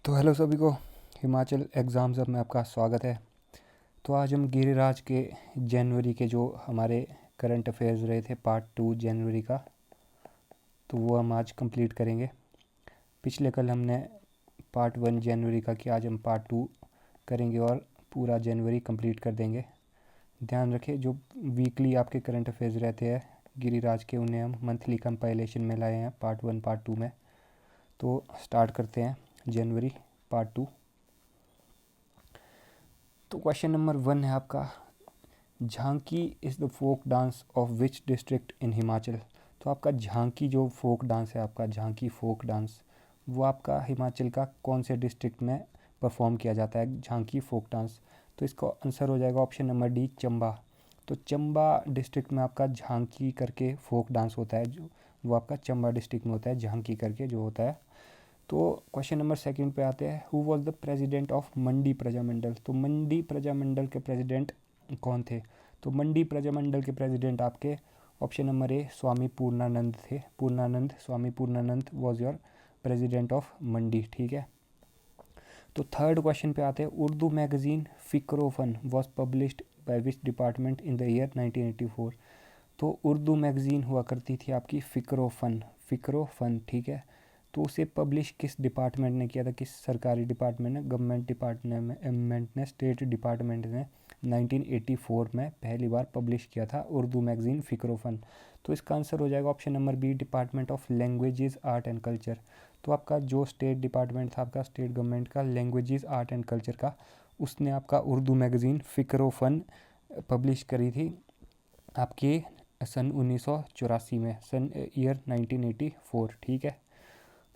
तो हेलो सभी को, हिमाचल एग्ज़ाम्स में आपका स्वागत है। तो आज हम गिरिराज के जनवरी के जो हमारे करंट अफेयर्स रहे थे पार्ट 2 जनवरी का, तो वो हम आज कंप्लीट करेंगे। पिछले कल हमने पार्ट 1 जनवरी का किया, आज हम पार्ट 2 करेंगे और पूरा जनवरी कंप्लीट कर देंगे। ध्यान रखें, जो वीकली आपके करंट अफेयर्स रहते हैं गिरिराज के, उन्हें हम मंथली कंपाइलेशन में लाए हैं पार्ट 1 पार्ट 2 में। तो स्टार्ट करते हैं जनवरी पार्ट 2। तो क्वेश्चन नंबर 1 है आपका, Jhanki is the folk dance of which district in Himachal. तो आपका झांकी जो फोक डांस है, आपका झांकी फोक डांस, वो आपका हिमाचल का कौन से डिस्ट्रिक्ट में परफॉर्म किया जाता है, झांकी फोक डांस। तो इसका आंसर हो जाएगा ऑप्शन नंबर डी, चंबा। तो चंबा डिस्ट्रिक्ट में आपका झांकी करके फोक डांस होता है, जो वो आपका चंबा डिस्ट्रिक्ट में होता है, झांकी करके जो होता है। तो क्वेश्चन नंबर 2 पे आते हैं, who was the president of Mandi Prajamandal. तो मंडी प्रजामंडल के प्रेसिडेंट कौन थे। तो मंडी प्रजामंडल के प्रेसिडेंट आपके ऑप्शन नंबर ए, स्वामी पूर्णानंद थे। Purnanand, Swami Purnanand was your president of Mandi. ठीक है। तो थर्ड क्वेश्चन पे आते हैं, Urdu magazine Fikrofan was published by which department in the year 1984। तो उर्दू मैगजीन हुआ करती थी आपकी फिक्रोफन, फिक्रोफन। ठीक है। तो उसे पब्लिश किस डिपार्टमेंट ने किया था, किस सरकारी डिपार्टमेंट ने, गवर्नमेंट डिपार्टमेंट ने, स्टेट डिपार्टमेंट ने 1984 में पहली बार पब्लिश किया था उर्दू मैगजीन फिक्रोफन। तो इसका आंसर हो जाएगा option number B, department of languages art and culture. तो आपका जो स्टेट डिपार्टमेंट था आपका स्टेट गवर्नमेंट का, लैंग्वेजेस आर्ट एंड कल्चर का, उसने आपका उर्दू मैगजीन फिक्रोफन पब्लिश करी थी आपके सन 1984 में, सन ईयर 1984। ठीक है।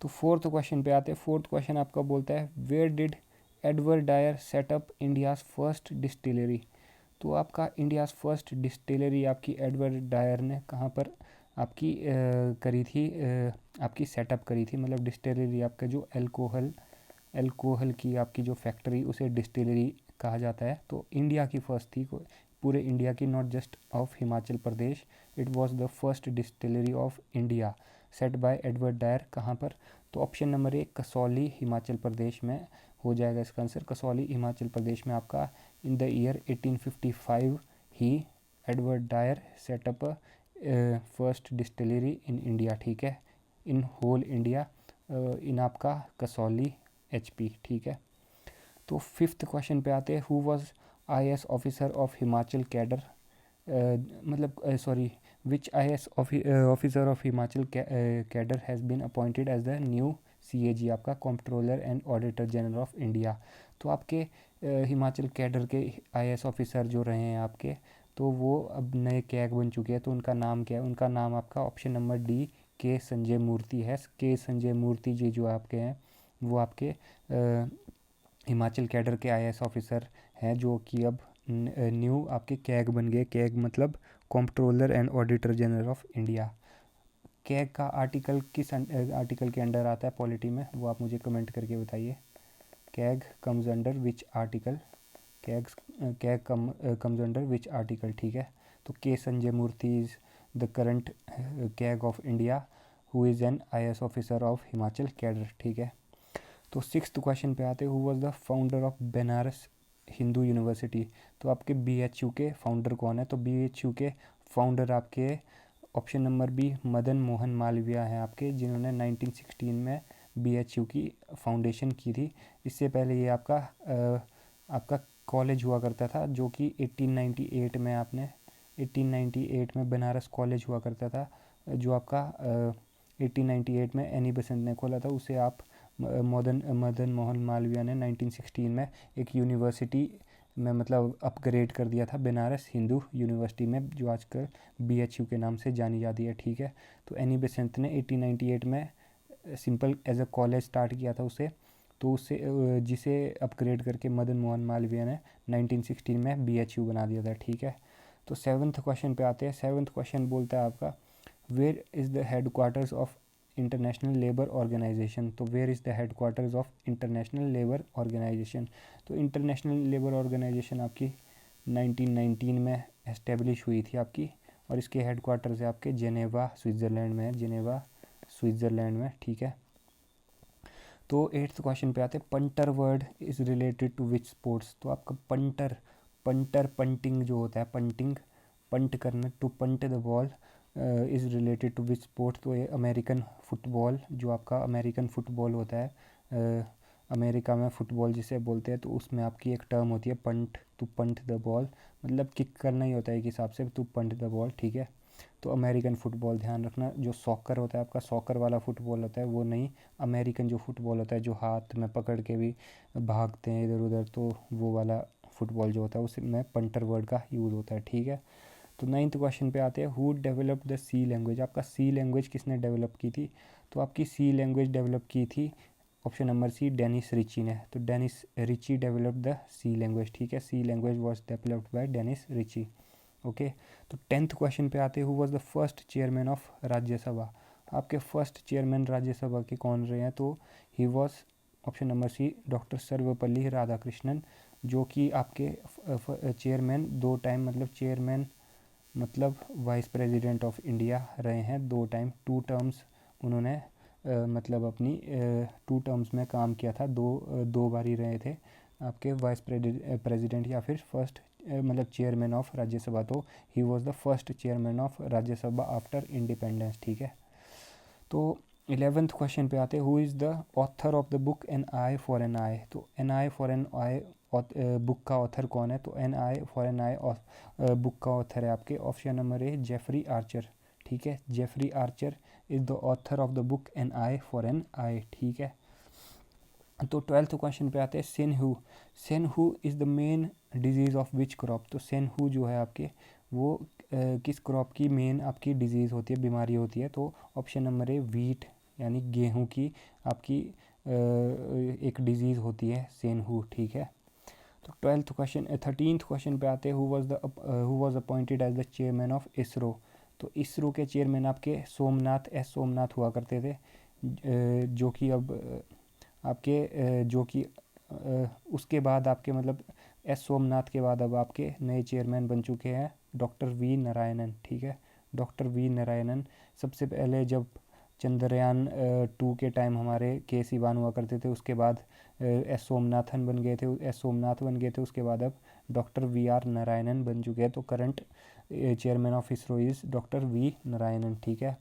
तो फोर्थ क्वेश्चन पे आते हैं। फोर्थ क्वेश्चन आपका बोलता है, where did Edward Dyer set up India's first distillery. तो आपका इंडियाज़ फर्स्ट डिस्टिलरी आपकी एडवर्ड डायर ने कहाँ पर आपकी करी थी, आपकी सेटअप करी थी, मतलब डिस्टिलरी आपका जो एल्कोहल की आपकी जो फैक्ट्री, उसे डिस्टिलरी कहा जाता है। तो इंडिया की फर्स्ट थी, पूरे इंडिया की, not just of Himachal Pradesh. It was the first distillery of India set by Edward Dyer. कहाँ पर। तो option number A, Kasauli, Himachal Pradesh में हो जाएगा इसका आंसर। कसौली, हिमाचल प्रदेश में आपका इन द ईयर 1855 ही Edward Dyer setup first distillery in India. ठीक है। इन होल इंडिया, इन आपका कसौली HP। ठीक है। तो फिफ्थ क्वेश्चन पे आते हैं, who was IAS officer of Himachal cadre, मतलब sorry, which IAS officer of Himachal cadre has been appointed as the new CAG, आपका controller and auditor general of India. तो आपके हिमाचल कैडर के IAS ऑफिसर जो रहे हैं आपके, तो वो अब नए कैग बन चुके हैं। तो उनका नाम क्या है, उनका नाम आपका ऑप्शन नंबर डी, के संजय मूर्ति है। के संजय मूर्ति जी जो आपके हैं, वो आपके हिमाचल कैडर के IAS ऑफिसर हैं, जो कि अब न्यू आपके कैग बन गए। कैग मतलब controller and auditor general of India. CAG का आर्टिकल किस आर्टिकल के अंडर आता है पॉलिटी में, वो आप मुझे कमेंट करके बताइए। CAG comes under which article, CAG comes under which article. ठीक है। तो K Sanjay Murthy is the current CAG of India, who is an IAS officer of Himachal cadre. ठीक है। तो सिक्स्थ क्वेश्चन पे आते हैं, who was the founder of Banaras Hindu University. तो आपके BHU के फाउंडर कौन है। तो BHU के फाउंडर आपके option number B, Madan Mohan Malviya हैं आपके, जिन्होंने 1916 में BHU की फाउंडेशन की थी। इससे पहले ये आपका कॉलेज हुआ करता था, जो कि 1898 में 1898 में बनारस कॉलेज हुआ करता था, जो आपका 1898 में एनी बेसेंट ने खोला था। उसे आप मदन मोहन मालवीय ने 1916 में एक यूनिवर्सिटी में मतलब अपग्रेड कर दिया था, बनारस हिंदू यूनिवर्सिटी में, जो आजकल BHU के नाम से जानी जाती है। ठीक है। तो एनी बेसेंट ने 1898 में simple as a college start किया था उसे, तो उससे जिसे अपग्रेड करके मदन मोहन मालवीय ने 1916 में BHU बना दिया था। ठीक है। तो सेवन्थ क्वेश्चन पे आते हैं। सेवन्थ क्वेश्चन बोलता है आपका, where is the headquarters of International Labour Organization. तो where is the headquarters of International Labour Organization. तो इंटरनेशनल लेबर ऑर्गेनाइजेशन आपकी 1919 में एस्टेब्लिश हुई थी आपकी, और इसके हेड क्वार्टर्स है आपके जेनेवा स्विट्ज़रलैंड में है, जेनेवा स्विट्ज़रलैंड में। ठीक है। तो 8th क्वेश्चन पे आते हैं, punter word is related to which sports. तो आपका पंटर पंटिंग जो होता है, पंट करना, to punt the ball is related to which sport. तो ये अमेरिकन फुटबॉल, जो आपका अमेरिकन फुटबॉल होता है, अमेरिका में फुटबॉल जिसे बोलते हैं, तो उसमें आपकी एक टर्म होती है punt, to punt the ball, मतलब किक करना ही होता है एक हिसाब से, टू पंट द बॉल, ठीक है। तो अमेरिकन फ़ुटबॉल ध्यान रखना। जो सॉकर होता है आपका, सॉकर वाला फ़ुटबॉल होता है वो नहीं, अमेरिकन जो फ़ुटबॉल होता है जो हाथ में पकड़ के भी भागते हैं इधर उधर, तो वो वाला फ़ुटबॉल जो होता है उसमें पंटर वर्ड का यूज़ होता है, ठीक है। तो 9th क्वेश्चन पे आते हैं, who developed the C language. आपका सी लैंग्वेज किसने डेवलप की थी। तो आपकी सी लैंग्वेज डेवलप की थी, option number C, Dennis Ritchie ने। तो Dennis Ritchie developed the C language, ठीक है। C language was developed by Dennis Ritchie, okay. तो 10th क्वेश्चन पे आते हैं, who was the first chairman of Rajya Sabha. आपके फर्स्ट चेयरमैन राज्यसभा के कौन रहे हैं। तो he was, option number C, doctor Sarvepalli Radhakrishnan, जो कि आपके चेयरमैन 2 टाइम, मतलब चेयरमैन मतलब वाइस प्रेसिडेंट ऑफ इंडिया रहे हैं 2 टाइम, 2 टर्म्स उन्होंने मतलब अपनी 2 टर्म्स में काम किया था, दो बार ही रहे थे आपके वाइस प्रेसिडेंट या फिर फर्स्ट मतलब चेयरमैन ऑफ राज्यसभा। तो he was the first chairman of Rajya Sabha after independence, ठीक है। तो 11th क्वेश्चन पे आते हैं, who is the author of the book an eye for an eye. तो an eye for an eye book का ऑथर कौन है। तो an eye for an eye book का ऑथर है आपके, option number A, Jeffrey Archer, ठीक है। Jeffrey Archer is the author of the book an eye for an eye, ठीक है। तो 12th क्वेश्चन पे आते हैं, सेनहू is the main disease of which crop. तो सेनहू जो है आपके वो किस क्रॉप की मेन आपकी डिजीज़ होती है, बीमारी होती है। तो ऑप्शन नंबर ए, वीट यानी गेहूं की आपकी एक डिजीज़ होती है सेनहू, ठीक है। तो 13th क्वेश्चन पे आते हैं, who was appointed as the chairman of ISRO. तो इसरो के चेयरमैन आपके सोमनाथ हुआ करते थे, जो कि अब आपके जो कि उसके बाद आपके मतलब सोमनाथ के बाद अब आपके नए चेयरमैन बन चुके हैं डॉक्टर वी नारायणन, ठीक है। डॉक्टर वी नारायणन सबसे पहले जब चंद्रयान 2 के टाइम हमारे के सिवान हुआ करते थे, उसके बाद सोमनाथ बन गए थे, उसके बाद अब डॉक्टर वी आर नारायणन बन चुके हैं। तो current chairman of ISRO is doctor V Narayanan, ठीक है।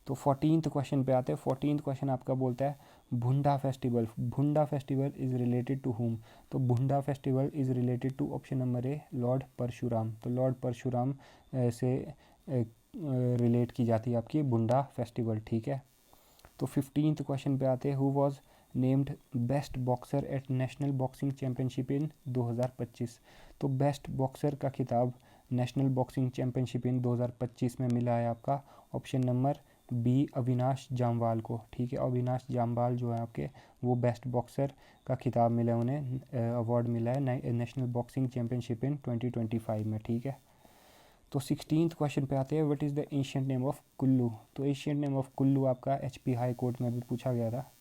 तो 14th क्वेश्चन पे आते हैं। 14th क्वेश्चन आपका बोलता है, भुंडा festival is related to whom. तो Bhunda festival is related to, option number A, lord Parshuram. तो लॉर्ड परशुराम से रिलेट की जाती है आपकी भुंडा फेस्टिवल, ठीक है। तो 15th क्वेश्चन पे आते हैं, who was named best boxer at national boxing championship in 2025। तो बेस्ट बॉक्सर का खिताब नेशनल बॉक्सिंग चैम्पियनशिप इन 2025 में मिला है आपका, option number B, Avinash Jamwal को, ठीक है। अविनाश जामवाल जो है आपके वो बेस्ट बॉक्सर का खिताब मिला है उन्हें, अवार्ड मिला है नेशनल बॉक्सिंग चैम्पियनशिप इन 2025 में, ठीक है। तो 16th क्वेश्चन पे आते हैं, what is the ancient name of Kullu. तो एशियंट नेम ऑफ कुल्लू आपका एचपी हाई कोर्ट में भी पूछा गया था,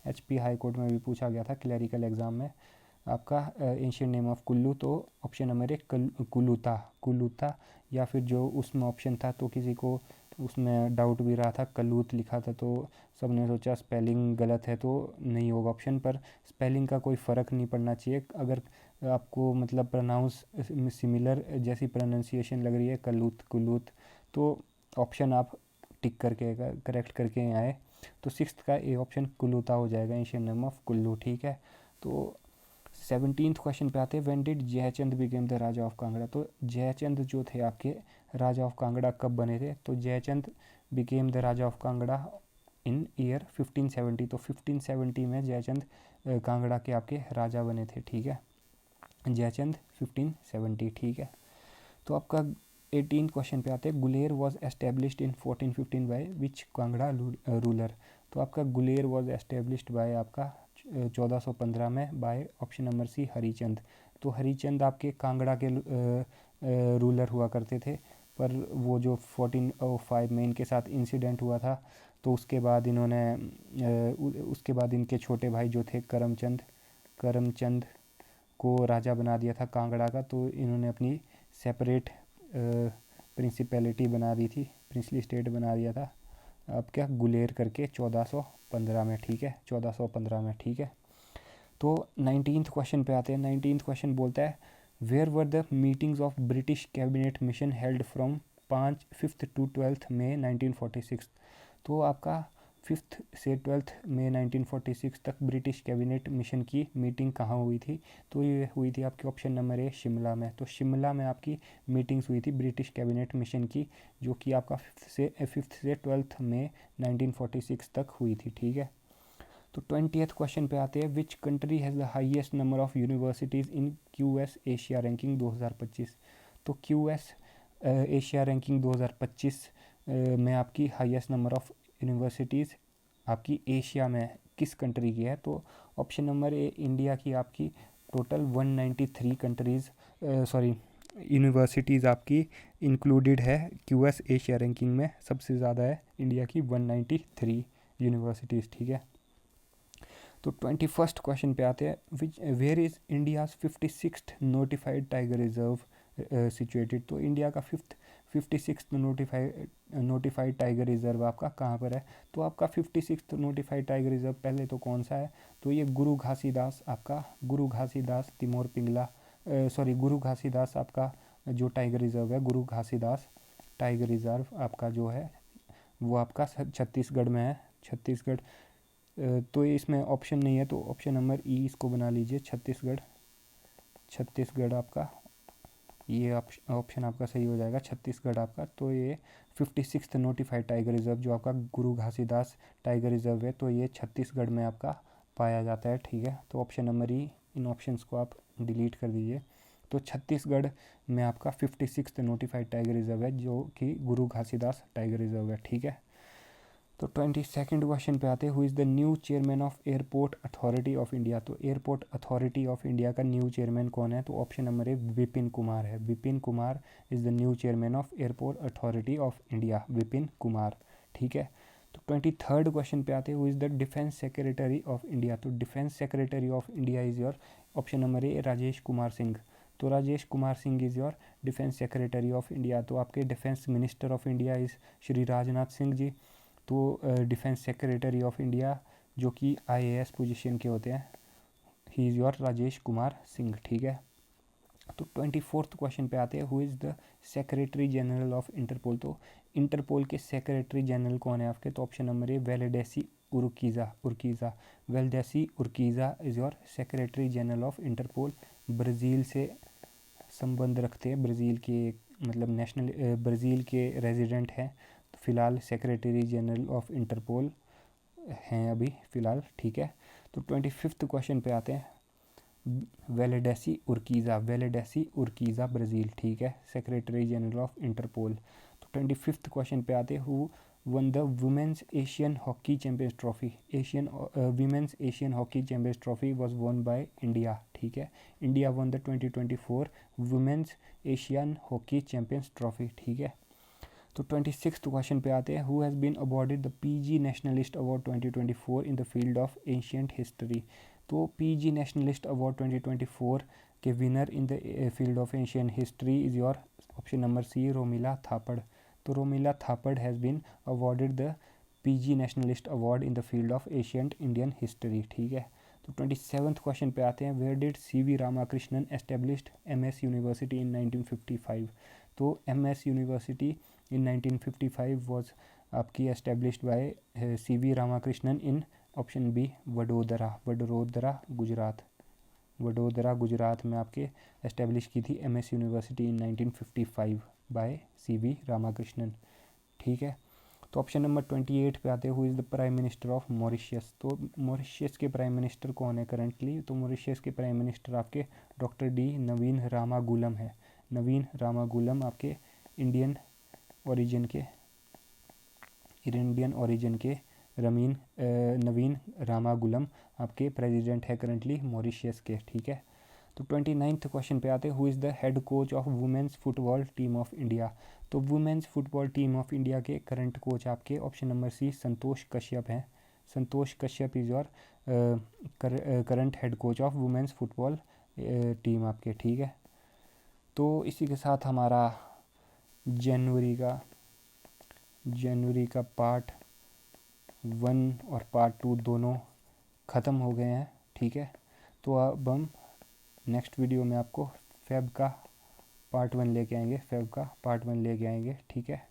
एचपी हाई कोर्ट में भी पूछा गया था क्लैरिकल एग्जाम में आपका एशियंट नेम ऑफ कुल्लू। तो ऑप्शन नंबर एक, कुलूता, या फिर जो उसमें ऑप्शन था तो किसी को उसमें डाउट भी रहा था, कलूत लिखा था, तो सब ने सोचा स्पेलिंग गलत है तो नहीं होगा ऑप्शन, पर स्पेलिंग का कोई फ़र्क नहीं पड़ना चाहिए। अगर आपको मतलब प्रोनाउंस सिमिलर जैसी प्रोनाउंसिएशन लग रही है, कुलूत, तो ऑप्शन आप टिक करके करेक्ट करके आए। तो 6th का ए ऑप्शन कुलूता हो जाएगा, एशियन नेम ऑफ कुल्लू, ठीक है। तो 17th क्वेश्चन पे आते हैं, when did Jaichand became the Raja of Kangra. तो जयचंद जो थे आपके राजा ऑफ कांगड़ा कब बने थे। तो Jaichand became the Raja of Kangra in year 1570। तो 1570 में जयचंद कांगड़ा के आपके राजा बने थे, ठीक है। जयचंद 1570, ठीक है। तो आपका 18th क्वेश्चन पे आते हैं, Guler was established in 1415 by which Kangra ruler. तो आपका गुलेर वॉज एस्टेब्लिश्ड बाय आपका 1415 में by, option number C, Harichand. तो हरिचंद आपके कांगड़ा के रूलर हुआ करते थे, पर वो जो 1405 में इनके साथ इंसिडेंट हुआ था, तो उसके बाद उसके बाद इनके छोटे भाई जो थे करमचंद को राजा बना दिया था कांगड़ा का। तो इन्होंने अपनी सेपरेट प्रिंसिपैलिटी बना दी थी, प्रिंसली स्टेट बना दिया था अब क्या गुलेर करके 1415 में, ठीक है, 1415 में, ठीक है। तो 19th क्वेश्चन पे आते हैं। 19th क्वेश्चन बोलता है where were the meetings of British cabinet mission held from 5 to 12 मई 1946। तो आपका 5 से 12 मई 1946 तक ब्रिटिश कैबिनेट मिशन की मीटिंग कहाँ हुई थी? तो ये हुई थी आपकी ऑप्शन नंबर ए शिमला में। तो शिमला में आपकी मीटिंग्स हुई थी ब्रिटिश कैबिनेट मिशन की, जो कि आपका 5 से 12 मई 1946 तक हुई थी, ठीक है। तो 20th क्वेश्चन पे आते हैं। Which country has the highest number of universities in QS Asia ranking 2025। तो QS एशिया रैंकिंग 2025 में आपकी हाईएस्ट नंबर ऑफ यूनिवर्सिटीज़ आपकी एशिया में किस कंट्री की है? तो ऑप्शन नंबर ए इंडिया की आपकी टोटल 193 कंट्रीज़ यूनिवर्सिटीज़ आपकी इंक्लूडेड है QS एशिया रैंकिंग में। सबसे ज़्यादा है इंडिया की 193 यूनिवर्सिटीज़, ठीक है। तो 21st क्वेश्चन पे आते हैं। Which where is India's 56th notified tiger reserve situated. तो इंडिया का 56th नोटिफाइड टाइगर रिजर्व आपका कहाँ पर है? तो आपका 56th नोटिफाइड टाइगर रिजर्व पहले तो कौन सा है? तो ये गुरु घासीदास आपका, गुरु घासीदास तिमोर पिंगला, गुरु घासीदास आपका जो टाइगर रिजर्व है, गुरु घासीदास टाइगर रिजर्व आपका जो है वो आपका छत्तीसगढ़ में है, छत्तीसगढ़। तो इसमें ऑप्शन नहीं है, तो ऑप्शन नंबर ई इसको बना लीजिए, छत्तीसगढ़। छत्तीसगढ़ आपका ये ऑप्शन आपका सही हो जाएगा, छत्तीसगढ़ आपका। तो ये 56th नोटिफाइड टाइगर रिजर्व जो आपका गुरु घासीदास टाइगर रिजर्व है, तो ये छत्तीसगढ़ में आपका पाया जाता है, ठीक है। तो ऑप्शन नंबर ई, इन ऑप्शंस को आप डिलीट कर दीजिए। तो छत्तीसगढ़ में आपका 56th नोटिफाइड टाइगर रिजर्व है, जो कि गुरु घासीदास टाइगर रिजर्व है, ठीक है। तो 22nd क्वेश्चन पे आते हैं। Who is the new chairman of airport authority of India. तो एयरपोर्ट अथॉरिटी ऑफ इंडिया का न्यू चेयरमैन कौन है? तो option number A Vipin Kumar है। Vipin Kumar is the new chairman of airport authority of India, Vipin Kumar, ठीक है। तो 23rd क्वेश्चन पे आते हैं। Who is the defence secretary of India. तो defence secretary of India is your option number A Rajesh Kumar Singh. तो Rajesh Kumar Singh is your defence secretary of India. तो आपके defence minister of India is Shri Rajnath Singh ji. तो डिफेंस सेक्रेटरी ऑफ इंडिया जो कि IAS position के होते हैं, he is your Rajesh Kumar Singh, ठीक है। तो 24th क्वेश्चन पे आते हैं। Who is the secretary general of Interpol. तो इंटरपोल के सेक्रेटरी जनरल कौन है आपके? तो option number A Valdecy Urquiza. Valdecy Urquiza is your secretary general of Interpol. Brazil से संबंध रखते हैं, ब्राज़ील के मतलब नेशनल ब्राज़ील के रेजिडेंट हैं। तो फ़िलहाल सेक्रेटरी जनरल ऑफ इंटरपोल हैं अभी फ़िलहाल, ठीक है। तो 25th क्वेश्चन पे आते हैं। वेलेडेसी उर्कीज़ा ब्राज़ील, ठीक है, सेक्रेटरी जनरल ऑफ इंटरपोल। तो 25th क्वेश्चन पे आते हैं। Who won the women's Asian hockey champions trophy. Women's Asian hockey champions trophy was won by India, ठीक है। India won the 2024 women's Asian hockey champions trophy, ठीक है। तो 26th question पे आते हैं। Who has been awarded the PG nationalist award 2024 in the field of ancient history. तो PG nationalist award 2024 के winner in the field of ancient history is your option number C Romila Thapar. तो Romila Thapar has been awarded the PG nationalist award in the field of ancient Indian history, ठीक है। तो 27th question पे आते हैं। Where did CV Ramakrishnan established MS university in 1955। तो MS university in 1955 was आपकी established by CV Ramakrishnan in option B Vadodara Gujarat में आपके एस्टेब्लिश की थी MS university in 1955 by CV Ramakrishnan, ठीक है। तो ऑप्शन नंबर 28 पे आते हैं। Who is the prime minister of Mauritius. तो मॉरिशियस के प्राइम मिनिस्टर कौन है करंटली? तो मॉरिशियस के प्राइम मिनिस्टर आपके डॉक्टर डी नवीन रामागुलम है। नवीन रामागुलम आपके इंडियन ओरिजिन के नवीन रामागुलम आपके प्रेसिडेंट है करंटली मॉरिशियस के, ठीक है। तो 29th क्वेश्चन पे आते हैं। Who is the head coach of women's football team of India. तो women's football team of India के करंट कोच आपके option number C Santosh Kashyap हैं। Santosh Kashyap is your current head coach of women's football team आपके, ठीक है। तो इसी के साथ हमारा जनवरी का पार्ट 1 और पार्ट 2 दोनों ख़त्म हो गए हैं, ठीक है। तो अब हम नेक्स्ट वीडियो में आपको फेब का पार्ट 1 लेके आएंगे, फेब का पार्ट 1 लेके आएंगे, ठीक है।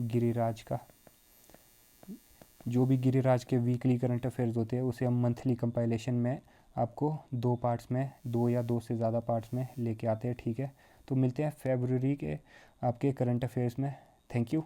गिरिराज का, जो भी गिरिराज के वीकली करंट अफेयर्स होते हैं उसे हम मंथली कंपाइलेशन में आपको 2 पार्ट्स में, 2 या 2 से ज़्यादा पार्ट्स में लेके आते हैं, ठीक है। तो मिलते हैं फरवरी के आपके करंट अफेयर्स में। Thank you.